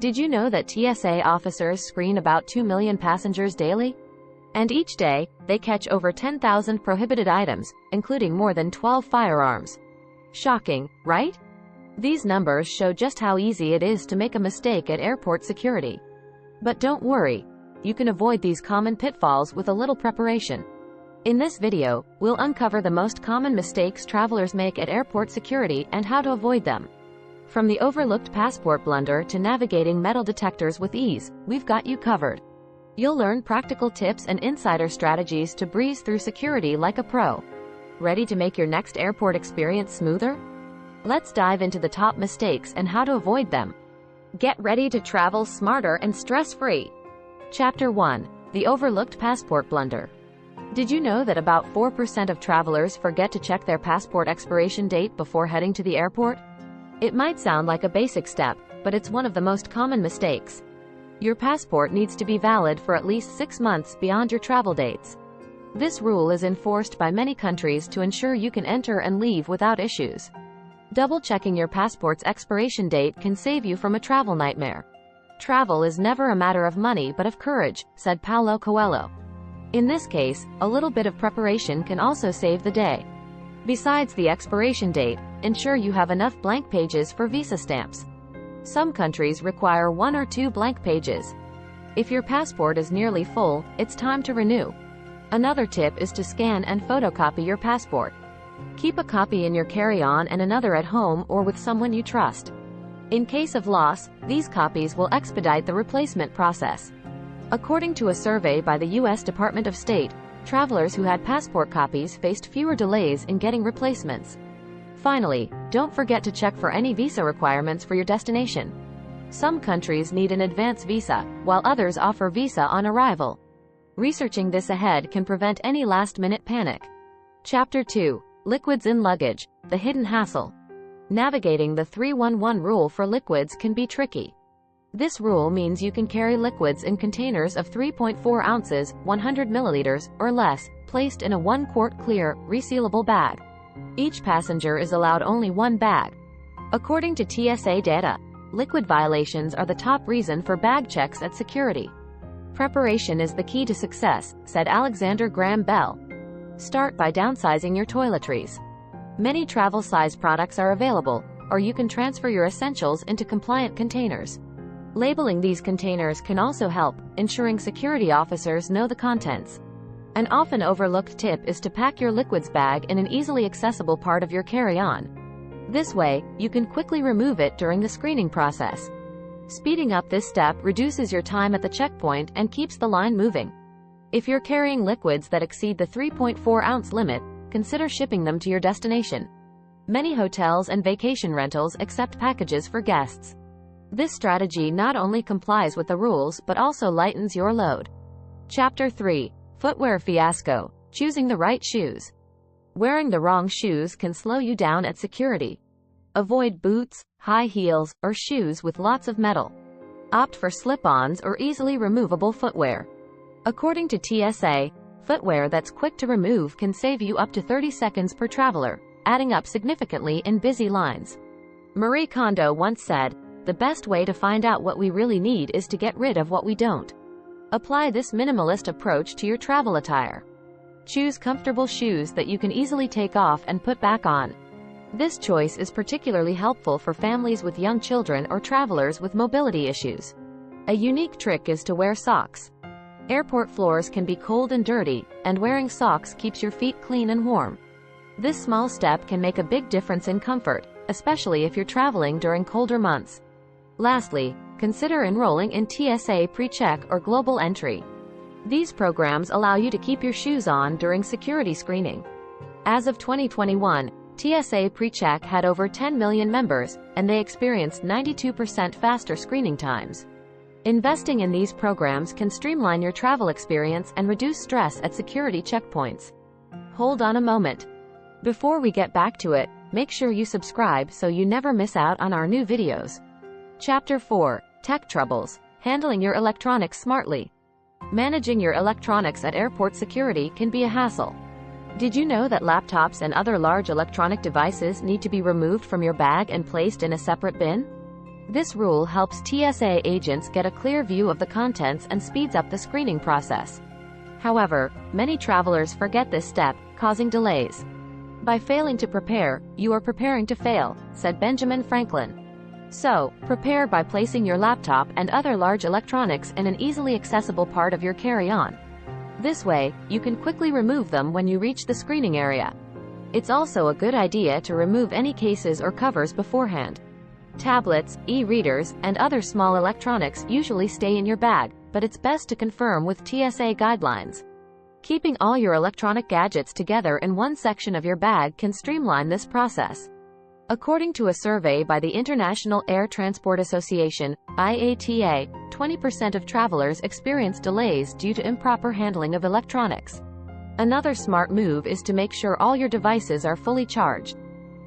Did you know that TSA officers screen about 2 million passengers daily? And each day, they catch over 10,000 prohibited items, including more than 12 firearms. Shocking, right? These numbers show just how easy it is to make a mistake at airport security. But don't worry, you can avoid these common pitfalls with a little preparation. In this video, we'll uncover the most common mistakes travelers make at airport security and how to avoid them. From the overlooked passport blunder to navigating metal detectors with ease, we've got you covered. You'll learn practical tips and insider strategies to breeze through security like a pro. Ready to make your next airport experience smoother? Let's dive into the top mistakes and how to avoid them. Get ready to travel smarter and stress-free. Chapter 1. The overlooked passport blunder. Did you know that about 4% of travelers forget to check their passport expiration date before heading to the airport? It might sound like a basic step, but it's one of the most common mistakes. Your passport needs to be valid for at least 6 months beyond your travel dates. This rule is enforced by many countries to ensure you can enter and leave without issues. Double-checking your passport's expiration date can save you from a travel nightmare. Travel is never a matter of money but of courage, said Paulo Coelho. In this case, a little bit of preparation can also save the day. Besides the expiration date, ensure you have enough blank pages for visa stamps. Some countries require 1 or 2 blank pages. If your passport is nearly full, it's time to renew. Another tip is to scan and photocopy your passport. Keep a copy in your carry-on and another at home or with someone you trust. In case of loss, these copies will expedite the replacement process. According to a survey by the U.S. Department of State, travelers who had passport copies faced fewer delays in getting replacements. Finally, don't forget to check for any visa requirements for your destination. Some countries need an advance visa, while others offer visa on arrival. Researching this ahead can prevent any last-minute panic. Chapter 2. Liquids in luggage, the hidden hassle. Navigating the 311 rule for liquids can be tricky. This rule means you can carry liquids in containers of 3.4 ounces, 100 milliliters, or less, placed in a 1-quart clear, resealable bag. Each passenger is allowed only one bag. According to TSA data, liquid violations are the top reason for bag checks at security. Preparation is the key to success, said Alexander Graham Bell. Start by downsizing your toiletries. Many travel-size products are available, or you can transfer your essentials into compliant containers. Labeling these containers can also help, ensuring security officers know the contents. An often overlooked tip is to pack your liquids bag in an easily accessible part of your carry-on. This way, you can quickly remove it during the screening process. Speeding up this step reduces your time at the checkpoint and keeps the line moving. If you're carrying liquids that exceed the 3.4-ounce limit, consider shipping them to your destination. Many hotels and vacation rentals accept packages for guests. This strategy not only complies with the rules but also lightens your load. Chapter 3. Footwear fiasco, choosing the right shoes. Wearing the wrong shoes can slow you down at security. Avoid boots, high heels, or shoes with lots of metal. Opt for slip-ons or easily removable footwear. According to TSA, footwear that's quick to remove can save you up to 30 seconds per traveler, adding up significantly in busy lines. Marie Kondo once said, "The best way to find out what we really need is to get rid of what we don't." Apply this minimalist approach to your travel attire. Choose comfortable shoes that you can easily take off and put back on. This choice is particularly helpful for families with young children or travelers with mobility issues. A unique trick is to wear socks. Airport floors can be cold and dirty, and wearing socks keeps your feet clean and warm. This small step can make a big difference in comfort, especially if you're traveling during colder months. Lastly, consider enrolling in TSA PreCheck or Global Entry. These programs allow you to keep your shoes on during security screening. As of 2021, TSA PreCheck had over 10 million members, and they experienced 92% faster screening times. Investing in these programs can streamline your travel experience and reduce stress at security checkpoints. Hold on a moment. Before we get back to it, make sure you subscribe so you never miss out on our new videos. Chapter 4. Tech troubles, handling your electronics smartly. Managing your electronics at airport security can be a hassle. Did you know that laptops and other large electronic devices need to be removed from your bag and placed in a separate bin? This rule helps TSA agents get a clear view of the contents and speeds up the screening process. However, many travelers forget this step, causing delays. By failing to prepare, you are preparing to fail, said Benjamin Franklin. So, prepare by placing your laptop and other large electronics in an easily accessible part of your carry-on. This way, you can quickly remove them when you reach the screening area. It's also a good idea to remove any cases or covers beforehand. Tablets, e-readers, and other small electronics usually stay in your bag, but it's best to confirm with TSA guidelines. Keeping all your electronic gadgets together in one section of your bag can streamline this process. According to a survey by the International Air Transport Association, IATA, 20% of travelers experience delays due to improper handling of electronics. Another smart move is to make sure all your devices are fully charged.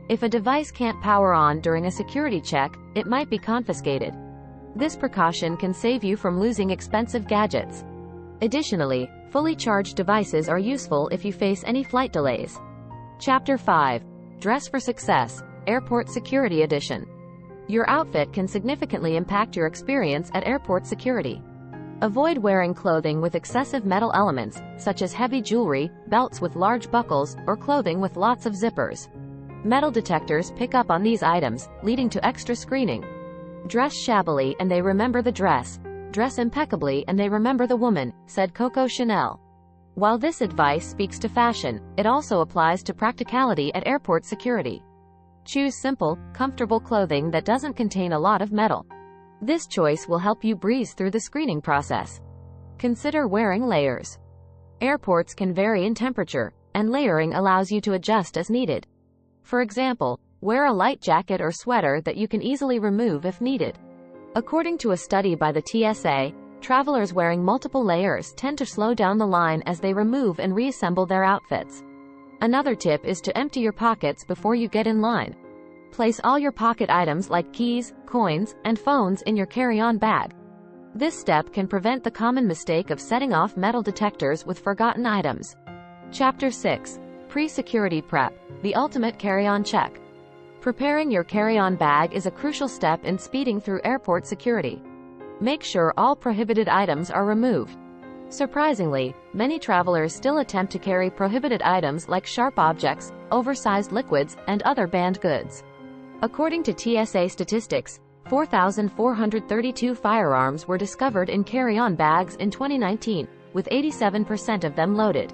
If a device can't power on during a security check, it might be confiscated. This precaution can save you from losing expensive gadgets. Additionally, fully charged devices are useful if you face any flight delays. Chapter 5. Dress for Success, Airport Security Edition. Your outfit can significantly impact your experience at airport security. Avoid wearing clothing with excessive metal elements, such as heavy jewelry, belts with large buckles, or clothing with lots of zippers. Metal detectors pick up on these items, leading to extra screening. Dress shabbily and they remember the dress. Dress impeccably and they remember the woman, said Coco Chanel. While this advice speaks to fashion, it also applies to practicality at airport security. Choose simple, comfortable clothing that doesn't contain a lot of metal. This choice will help you breeze through the screening process. Consider wearing layers. Airports can vary in temperature, and layering allows you to adjust as needed. For example, wear a light jacket or sweater that you can easily remove if needed. According to a study by the TSA, travelers wearing multiple layers tend to slow down the line as they remove and reassemble their outfits. Another tip is to empty your pockets before you get in line. Place all your pocket items like keys, coins, and phones in your carry-on bag. This step can prevent the common mistake of setting off metal detectors with forgotten items. Chapter 6. Pre-security prep, the ultimate carry-on check. Preparing your carry-on bag is a crucial step in speeding through airport security. Make sure all prohibited items are removed. Surprisingly, many travelers still attempt to carry prohibited items like sharp objects, oversized liquids, and other banned goods. According to TSA statistics, 4,432 firearms were discovered in carry-on bags in 2019, with 87% of them loaded.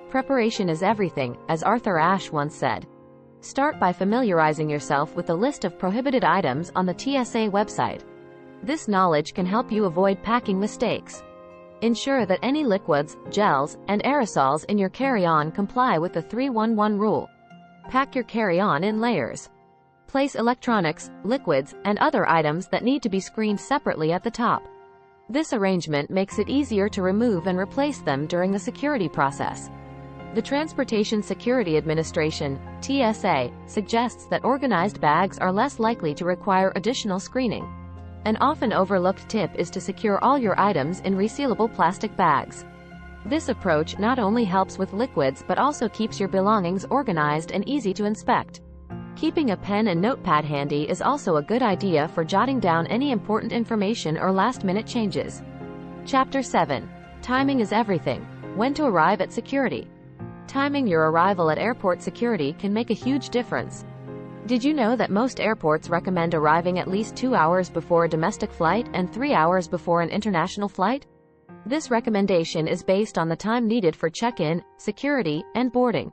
Preparation is everything, as Arthur Ashe once said. Start by familiarizing yourself with the list of prohibited items on the TSA website. This knowledge can help you avoid packing mistakes. Ensure that any liquids, gels, and aerosols in your carry-on comply with the 3-1-1 rule. Pack your carry-on in layers. Place electronics, liquids, and other items that need to be screened separately at the top. This arrangement makes it easier to remove and replace them during the security process. The Transportation Security Administration, TSA, suggests that organized bags are less likely to require additional screening. An often overlooked tip is to secure all your items in resealable plastic bags. This approach not only helps with liquids but also keeps your belongings organized and easy to inspect. Keeping a pen and notepad handy is also a good idea for jotting down any important information or last-minute changes. Chapter 7. Timing is everything. When to arrive at security. Timing your arrival at airport security can make a huge difference. Did you know that most airports recommend arriving at least 2 hours before a domestic flight and 3 hours before an international flight? This recommendation is based on the time needed for check-in, security, and boarding.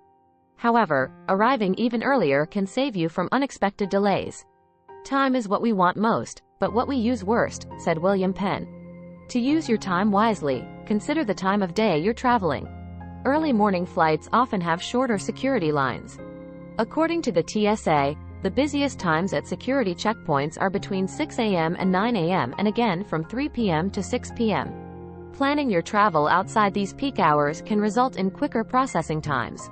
However, arriving even earlier can save you from unexpected delays. Time is what we want most, but what we use worst, said William Penn. To use your time wisely, consider the time of day you're traveling. Early morning flights often have shorter security lines. According to the TSA, the busiest times at security checkpoints are between 6 a.m. and 9 a.m. and again from 3 p.m. to 6 p.m. Planning your travel outside these peak hours can result in quicker processing times.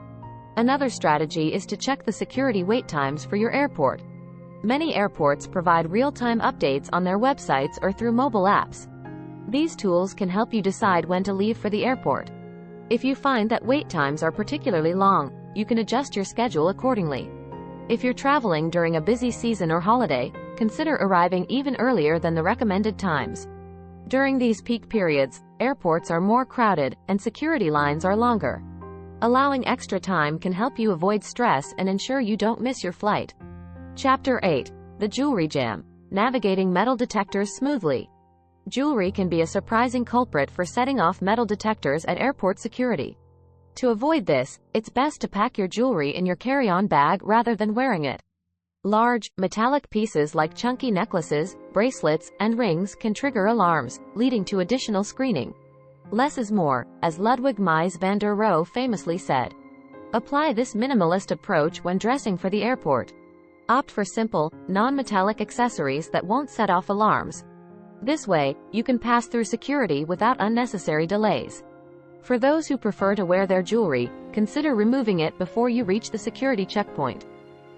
Another strategy is to check the security wait times for your airport. Many airports provide real-time updates on their websites or through mobile apps. These tools can help you decide when to leave for the airport. If you find that wait times are particularly long, you can adjust your schedule accordingly. If you're traveling during a busy season or holiday, consider arriving even earlier than the recommended times. During these peak periods, airports are more crowded and security lines are longer. Allowing extra time can help you avoid stress and ensure you don't miss your flight. Chapter 8. The Jewelry Jam. Navigating metal detectors smoothly. Jewelry can be a surprising culprit for setting off metal detectors at airport security. To avoid this, it's best to pack your jewelry in your carry-on bag rather than wearing it. Large, metallic pieces like chunky necklaces, bracelets, and rings can trigger alarms, leading to additional screening. Less is more, as Ludwig Mies van der Rohe famously said. Apply this minimalist approach when dressing for the airport. Opt for simple, non-metallic accessories that won't set off alarms. This way, you can pass through security without unnecessary delays. For those who prefer to wear their jewelry, consider removing it before you reach the security checkpoint.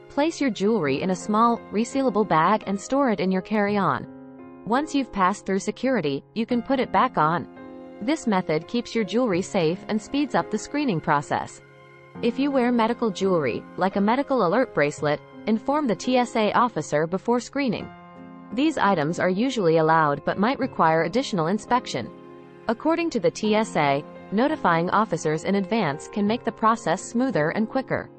Place your jewelry in a small, resealable bag and store it in your carry-on. Once you've passed through security, you can put it back on. This method keeps your jewelry safe and speeds up the screening process. If you wear medical jewelry, like a medical alert bracelet, inform the TSA officer before screening. These items are usually allowed but might require additional inspection. According to the TSA, notifying officers in advance can make the process smoother and quicker.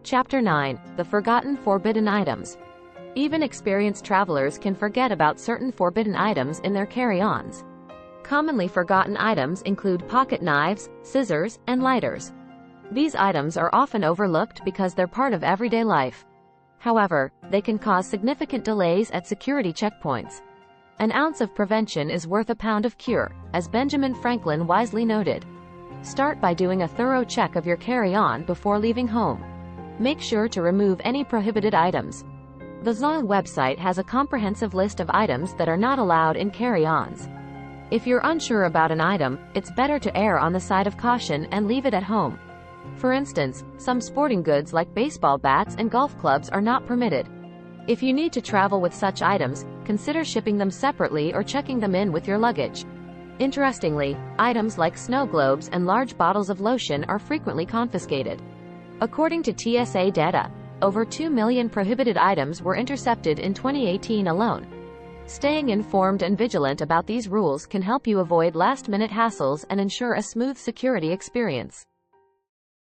Chapter 9. The Forgotten Forbidden Items. Even experienced travelers can forget about certain forbidden items in their carry-ons. Commonly forgotten items include pocket knives, scissors, and lighters. These items are often overlooked because they're part of everyday life. However, they can cause significant delays at security checkpoints. An ounce of prevention is worth a pound of cure, as Benjamin Franklin wisely noted. Start by doing a thorough check of your carry-on before leaving home. Make sure to remove any prohibited items. The ZA website has a comprehensive list of items that are not allowed in carry-ons. If you're unsure about an item, it's better to err on the side of caution and leave it at home. For instance, some sporting goods like baseball bats and golf clubs are not permitted. If you need to travel with such items, consider shipping them separately or checking them in with your luggage. Interestingly, items like snow globes and large bottles of lotion are frequently confiscated. According to TSA data, over 2 million prohibited items were intercepted in 2018 alone. Staying informed and vigilant about these rules can help you avoid last-minute hassles and ensure a smooth security experience.